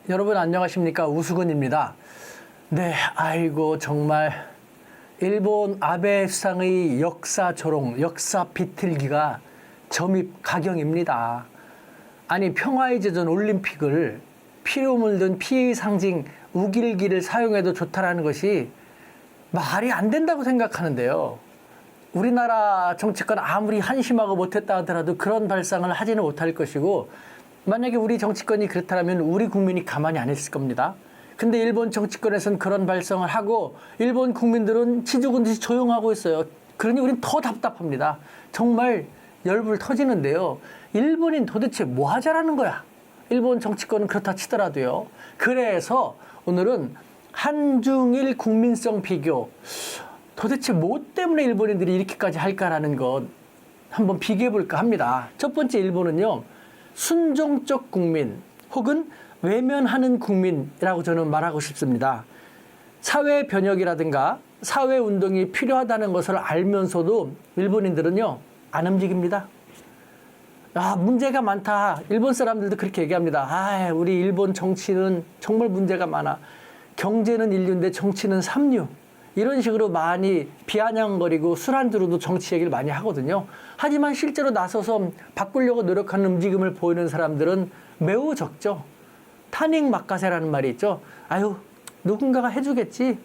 여러분 안녕하십니까? 우수근입니다. 네, 아이고 정말 일본 아베 수상의 역사 조롱, 역사 비틀기가 점입 가경입니다. 아니 평화의 제전 올림픽을 피로 물든 피의 상징 우길기를 사용해도 좋다라는 것이 말이 안 된다고 생각하는데요. 우리나라 정치권 아무리 한심하고 못했다 하더라도 그런 발상을 하지는 못할 것이고, 만약에 우리 정치권이 그렇다면 우리 국민이 가만히 안 있을 겁니다. 근데 일본 정치권에서는 그런 발상을 하고 일본 국민들은 치죽은 듯이 조용하고 있어요. 그러니 우린 더 답답합니다. 정말 열불 터지는데요. 일본인 도대체 뭐 하자라는 거야? 일본 정치권은 그렇다 치더라도요. 그래서 오늘은 한중일 국민성 비교, 도대체 뭐 때문에 일본인들이 이렇게까지 할까라는 것 한번 비교해 볼까 합니다. 첫 번째, 일본은요, 순종적 국민 혹은 외면하는 국민이라고 저는 말하고 싶습니다. 사회 변혁이라든가 사회 운동이 필요하다는 것을 알면서도 일본인들은요, 안 움직입니다. 문제가 많다. 일본 사람들도 그렇게 얘기합니다. 우리 일본 정치는 정말 문제가 많아. 경제는 인류인데 정치는 삼류. 이런 식으로 많이 비아냥거리고 술안주로도 정치 얘기를 많이 하거든요. 하지만 실제로 나서서 바꾸려고 노력하는 움직임을 보이는 사람들은 매우 적죠. 타닝 막가세라는 말이 있죠. 누군가가 해주겠지.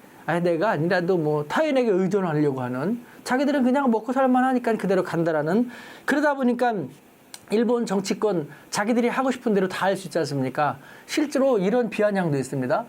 내가 아니라도 뭐 타인에게 의존하려고 하는, 자기들은 그냥 먹고 살만 하니까 그대로 간다라는. 그러다 보니까 일본 정치권 자기들이 하고 싶은 대로 다 할 수 있지 않습니까? 실제로 이런 비아냥도 있습니다.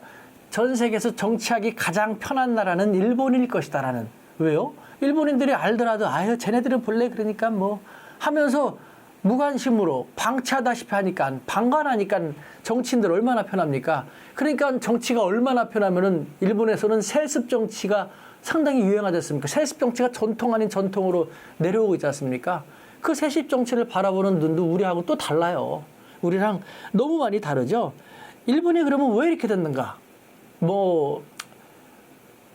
전 세계에서 정치하기 가장 편한 나라는 일본일 것이다라는. 왜요? 일본인들이 알더라도 쟤네들은 본래 그러니까 뭐 하면서 무관심으로 방치하다시피 하니까, 방관하니까 정치인들 얼마나 편합니까? 그러니까 정치가 얼마나 편하면은 일본에서는 세습 정치가 상당히 유행하지 않습니까? 세습 정치가 전통 아닌 전통으로 내려오고 있지 않습니까? 그 세습 정치를 바라보는 눈도 우리하고 또 달라요. 우리랑 너무 많이 다르죠? 일본이 그러면 왜 이렇게 됐는가?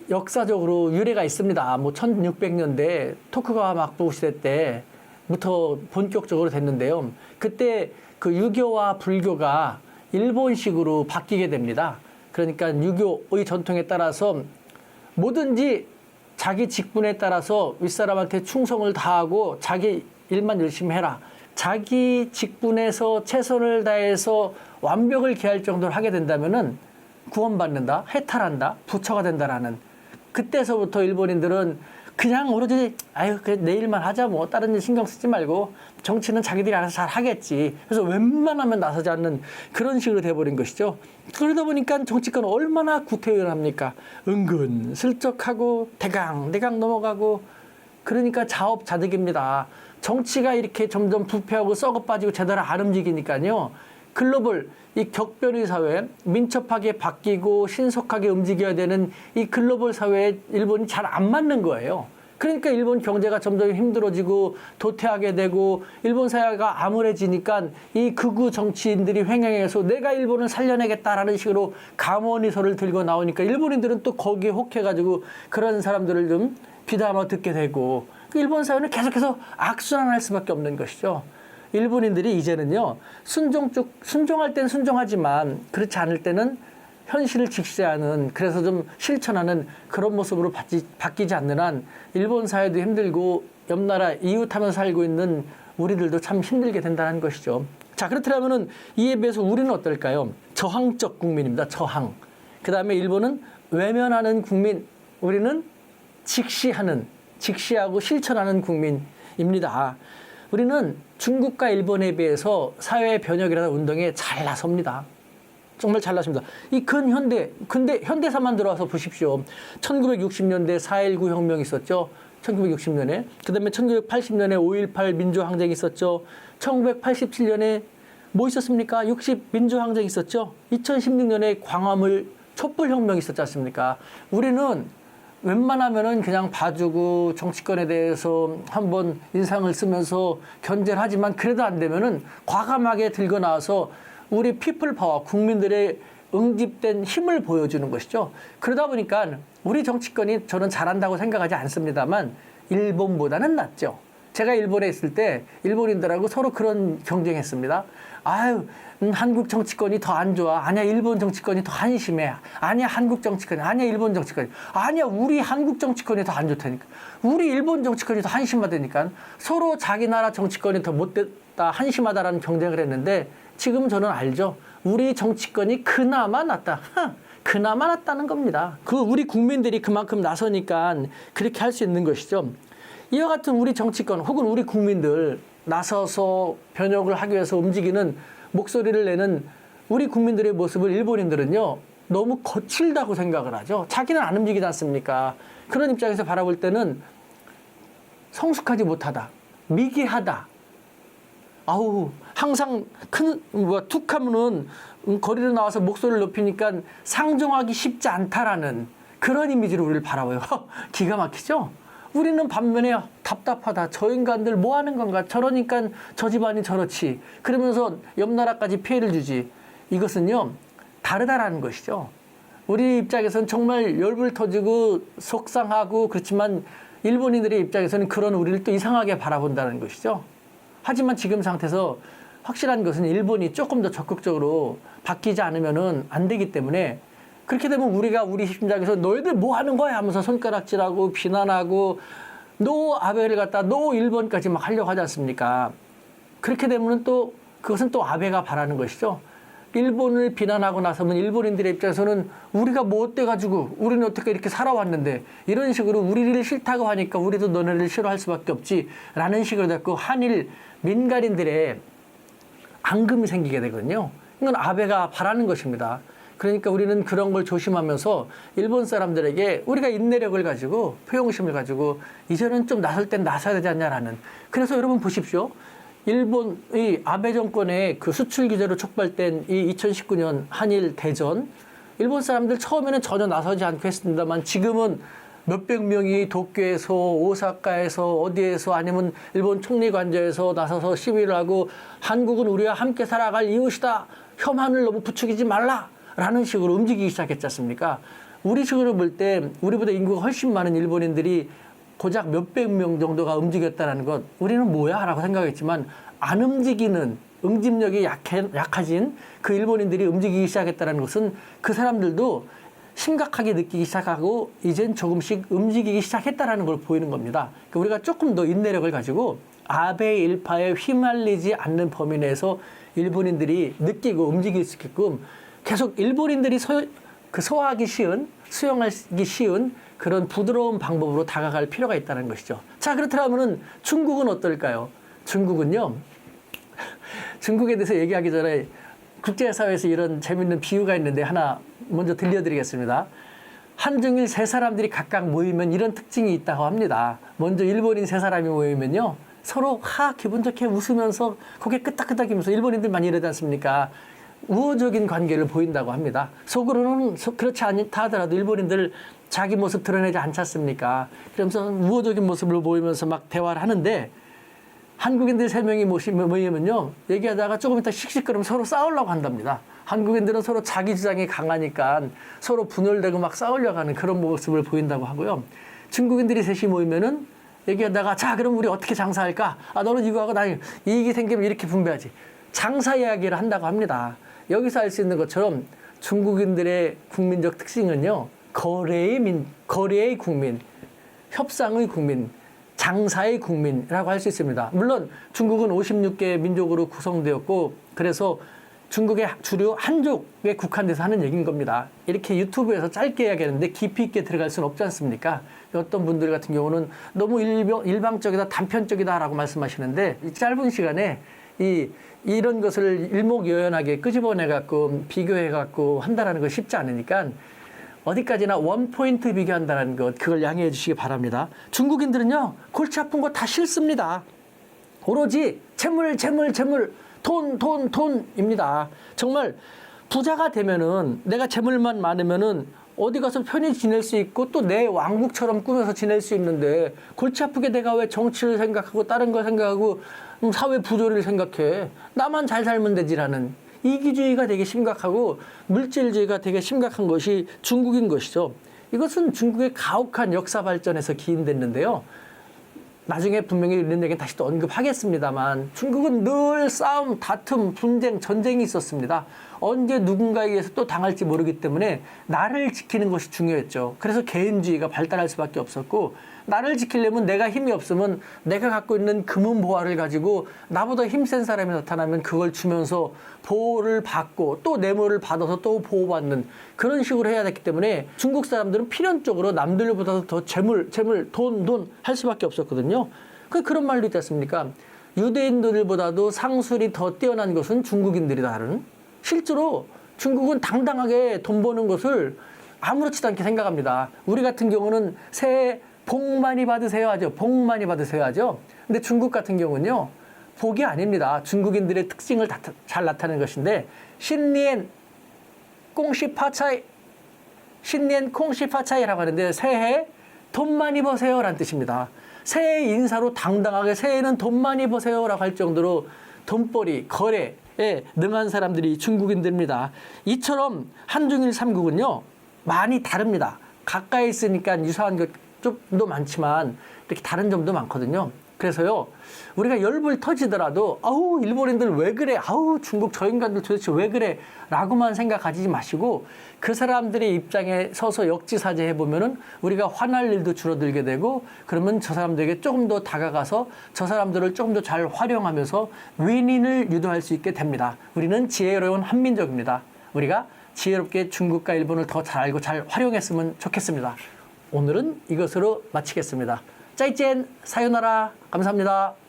역사적으로 유래가 있습니다. 1600년대 토쿠가와 막부 시대 때부터 본격적으로 됐는데요. 그때 그 유교와 불교가 일본식으로 바뀌게 됩니다. 그러니까 유교의 전통에 따라서 뭐든지 자기 직분에 따라서 윗사람한테 충성을 다하고 자기 일만 열심히 해라. 자기 직분에서 최선을 다해서 완벽을 기할 정도로 하게 된다면은 구원받는다, 해탈한다, 부처가 된다라는. 그때서부터 일본인들은 그냥 오로지 그래, 내 일만 하자, 뭐 다른 일 신경 쓰지 말고 정치는 자기들이 알아서 잘 하겠지. 그래서 웬만하면 나서지 않는 그런 식으로 돼버린 것이죠. 그러다 보니까 정치권은 얼마나 구태의연합니까? 은근 슬쩍하고 대강 넘어가고, 그러니까 자업자득입니다. 정치가 이렇게 점점 부패하고 썩어 빠지고 제대로 안 움직이니까요. 글로벌, 이 격변의 사회, 민첩하게 바뀌고 신속하게 움직여야 되는 이 글로벌 사회에 일본이 잘 안 맞는 거예요. 그러니까 일본 경제가 점점 힘들어지고 도태하게 되고 일본 사회가 암울해지니까 이 극우 정치인들이 횡행해서 내가 일본을 살려내겠다라는 식으로 감언의서를 들고 나오니까 일본인들은 또 거기에 혹해가지고 그런 사람들을 좀 비담아 듣게 되고, 일본 사회는 계속해서 악순환할 수밖에 없는 것이죠. 일본인들이 이제는요, 순종할 땐 순종하지만 그렇지 않을 때는 현실을 직시하는, 그래서 좀 실천하는 그런 모습으로 바뀌지 않는 한 일본 사회도 힘들고 옆 나라 이웃하면서 살고 있는 우리들도 참 힘들게 된다는 것이죠. 자, 그렇다면은 이에 비해서 우리는 어떨까요? 저항적 국민입니다. 저항. 그 다음에 일본은 외면하는 국민, 우리는 직시하고 실천하는 국민입니다. 우리는 중국과 일본에 비해서 사회 변혁이라는 운동에 잘 나섭니다. 정말 잘 나섭니다. 이 근데 현대사만 들어와서 보십시오. 1960년대 4.19 혁명이 있었죠. 1960년에. 그 다음에 1980년에 5.18 민주항쟁이 있었죠. 1987년에 뭐 있었습니까? 60 민주항쟁이 있었죠. 2016년에 광화문 촛불혁명이 있었지 않습니까? 우리는 웬만하면은 그냥 봐주고 정치권에 대해서 한번 인상을 쓰면서 견제를 하지만, 그래도 안 되면은 과감하게 들고 나와서 우리 피플 파워, 국민들의 응집된 힘을 보여주는 것이죠. 그러다 보니까 우리 정치권이 저는 잘한다고 생각하지 않습니다만 일본보다는 낫죠. 제가 일본에 있을 때 일본인들하고 서로 그런 경쟁했습니다. 아유, 한국 정치권이 더 안 좋아. 아니야, 일본 정치권이 더 한심해. 아니야, 한국 정치권이. 아니야, 일본 정치권이. 아니야, 우리 한국 정치권이 더 안 좋다니까. 우리 일본 정치권이 더 한심하다니까. 서로 자기 나라 정치권이 더 못됐다, 한심하다라는 경쟁을 했는데 지금 저는 알죠. 우리 정치권이 그나마 낫다. 그나마 낫다는 겁니다. 그 우리 국민들이 그만큼 나서니까 그렇게 할 수 있는 것이죠. 이와 같은 우리 정치권 혹은 우리 국민들 나서서 변혁을 하기 위해서 움직이는 목소리를 내는 우리 국민들의 모습을 일본인들은요, 너무 거칠다고 생각을 하죠. 자기는 안 움직이지 않습니까? 그런 입장에서 바라볼 때는 성숙하지 못하다, 미개하다. 아우, 항상 툭 하면은 거리로 나와서 목소리를 높이니까 상종하기 쉽지 않다라는 그런 이미지로 우리를 바라봐요. 기가 막히죠? 우리는 반면에 답답하다. 저 인간들 뭐 하는 건가? 저러니까 저 집안이 저렇지. 그러면서 옆 나라까지 피해를 주지. 이것은요, 다르다라는 것이죠. 우리 입장에서는 정말 열불 터지고 속상하고 그렇지만 일본인들의 입장에서는 그런 우리를 또 이상하게 바라본다는 것이죠. 하지만 지금 상태에서 확실한 것은 일본이 조금 더 적극적으로 바뀌지 않으면 안 되기 때문에 그렇게 되면 우리가 우리 심장에서 너희들 뭐 하는 거야 하면서 손가락질하고 비난하고 노 아베를 갖다 노 일본까지 막 하려고 하지 않습니까? 그렇게 되면 또 그것은 또 아베가 바라는 것이죠. 일본을 비난하고 나서면 일본인들의 입장에서는 우리가 뭐 어때가지고 우리는 어떻게 이렇게 살아왔는데 이런 식으로 우리를 싫다고 하니까 우리도 너네를 싫어할 수밖에 없지 라는 식으로 됐고 한일 민간인들의 앙금이 생기게 되거든요. 이건 아베가 바라는 것입니다. 그러니까 우리는 그런 걸 조심하면서 일본 사람들에게 우리가 인내력을 가지고 포용심을 가지고 이제는 좀 나설 땐 나서야 되지 않냐라는. 그래서 여러분 보십시오. 일본 이 아베 정권의 그 수출 규제로 촉발된 이 2019년 한일 대전, 일본 사람들 처음에는 전혀 나서지 않고 했습니다만 지금은 몇백 명이 도쿄에서 오사카에서 어디에서 아니면 일본 총리관저에서 나서서 시위를 하고 한국은 우리와 함께 살아갈 이웃이다. 혐한을 너무 부추기지 말라. 라는 식으로 움직이기 시작했지 않습니까? 우리 식으로 볼 때 우리보다 인구가 훨씬 많은 일본인들이 고작 몇백 명 정도가 움직였다는 것 우리는 뭐야? 라고 생각했지만 안 움직이는 응집력이 약해진 그 일본인들이 움직이기 시작했다는 것은 그 사람들도 심각하게 느끼기 시작하고 이젠 조금씩 움직이기 시작했다는 걸 보이는 겁니다. 그러니까 우리가 조금 더 인내력을 가지고 아베 일파에 휘말리지 않는 범위 내에서 일본인들이 느끼고 움직일 수 있게끔 계속 일본인들이 소화하기 쉬운, 수용하기 쉬운 그런 부드러운 방법으로 다가갈 필요가 있다는 것이죠. 자, 그렇다면 중국은 어떨까요? 중국은요, 중국에 대해서 얘기하기 전에 국제사회에서 이런 재밌는 비유가 있는데 하나 먼저 들려드리겠습니다. 한중일 세 사람들이 각각 모이면 이런 특징이 있다고 합니다. 먼저 일본인 세 사람이 모이면요, 서로 기분 좋게 웃으면서 고개 끄덕끄덕이면서 일본인들 많이 이러지 않습니까? 우호적인 관계를 보인다고 합니다. 속으로는 그렇지 않다 하더라도 일본인들 자기 모습 드러내지 않지 않습니까? 그러면서 우호적인 모습을 보이면서 막 대화를 하는데 한국인들 세 명이 모이면요, 얘기하다가 조금 이따 씩씩거리면 서로 싸우려고 한답니다. 한국인들은 서로 자기 주장이 강하니까 서로 분열되고 막 싸우려고 하는 그런 모습을 보인다고 하고요. 중국인들이 셋이 모이면은 얘기하다가 자, 그럼 우리 어떻게 장사할까? 너는 이거 하고 나는 이익이 생기면 이렇게 분배하지. 장사 이야기를 한다고 합니다. 여기서 알 수 있는 것처럼 중국인들의 국민적 특징은요, 거래의 국민, 협상의 국민, 장사의 국민이라고 할 수 있습니다. 물론 중국은 56개 민족으로 구성되었고 그래서 중국의 주류 한족에 국한돼서 하는 얘기인 겁니다. 이렇게 유튜브에서 짧게 이야기하는데 깊이 있게 들어갈 수는 없지 않습니까? 어떤 분들 같은 경우는 너무 일방적이다, 단편적이다라고 말씀하시는데 이 짧은 시간에 이런 것을 일목요연하게 끄집어내갖고 비교해갖고 한다는 거 쉽지 않으니까 어디까지나 원포인트 비교한다는 것, 그걸 양해해 주시기 바랍니다. 중국인들은요, 골치 아픈 거 다 싫습니다. 오로지 재물, 돈입니다. 정말 부자가 되면은 내가 재물만 많으면은 어디 가서 편히 지낼 수 있고 또 내 왕국처럼 꾸며서 지낼 수 있는데 골치 아프게 내가 왜 정치를 생각하고 다른 걸 생각하고 사회 부조리를 생각해. 나만 잘 살면 되지라는 이기주의가 되게 심각하고 물질주의가 되게 심각한 것이 중국인 것이죠. 이것은 중국의 가혹한 역사 발전에서 기인됐는데요. 나중에 분명히 이런 얘기는 다시 또 언급하겠습니다만 중국은 늘 싸움, 다툼, 분쟁, 전쟁이 있었습니다. 언제 누군가에 의해서 또 당할지 모르기 때문에 나를 지키는 것이 중요했죠. 그래서 개인주의가 발달할 수밖에 없었고 나를 지키려면 내가 힘이 없으면 내가 갖고 있는 금은보화를 가지고 나보다 힘센 사람이 나타나면 그걸 주면서 보호를 받고 또 뇌물을 받아서 또 보호받는 그런 식으로 해야 됐기 때문에 중국 사람들은 필연적으로 남들보다도 더 재물, 돈 할 수밖에 없었거든요. 그런 말도 있지 않습니까? 유대인들보다도 상술이 더 뛰어난 것은 중국인들이다는. 실제로 중국은 당당하게 돈 버는 것을 아무렇지도 않게 생각합니다. 우리 같은 경우는 새해 복 많이 받으세요 하죠. 복 많이 받으세요 하죠. 근데 중국 같은 경우는요. 복이 아닙니다. 중국인들의 특징을 잘 나타내는 것인데 신년 꽁시파차이 신년 콩시파차이라고 하는데 새해 돈 많이 버세요 라는 뜻입니다. 새해 인사로 당당하게 새해는 돈 많이 버세요 라고 할 정도로 돈벌이, 거래에 능한 사람들이 중국인들입니다. 이처럼 한중일 삼국은요. 많이 다릅니다. 가까이 있으니까 유사한 것도 많지만 이렇게 다른 점도 많거든요. 그래서요, 우리가 열불 터지더라도, 아우, 일본인들 왜 그래? 아우, 중국 저 인간들 도대체 왜 그래? 라고만 생각하지 마시고, 그 사람들의 입장에 서서 역지사지 해보면은 우리가 화날 일도 줄어들게 되고, 그러면 저 사람들에게 조금 더 다가가서 저 사람들을 조금 더 잘 활용하면서 윈윈을 유도할 수 있게 됩니다. 우리는 지혜로운 한민족입니다. 우리가 지혜롭게 중국과 일본을 더 잘 알고 잘 활용했으면 좋겠습니다. 오늘은 이것으로 마치겠습니다. 짜이젠 사요나라 감사합니다.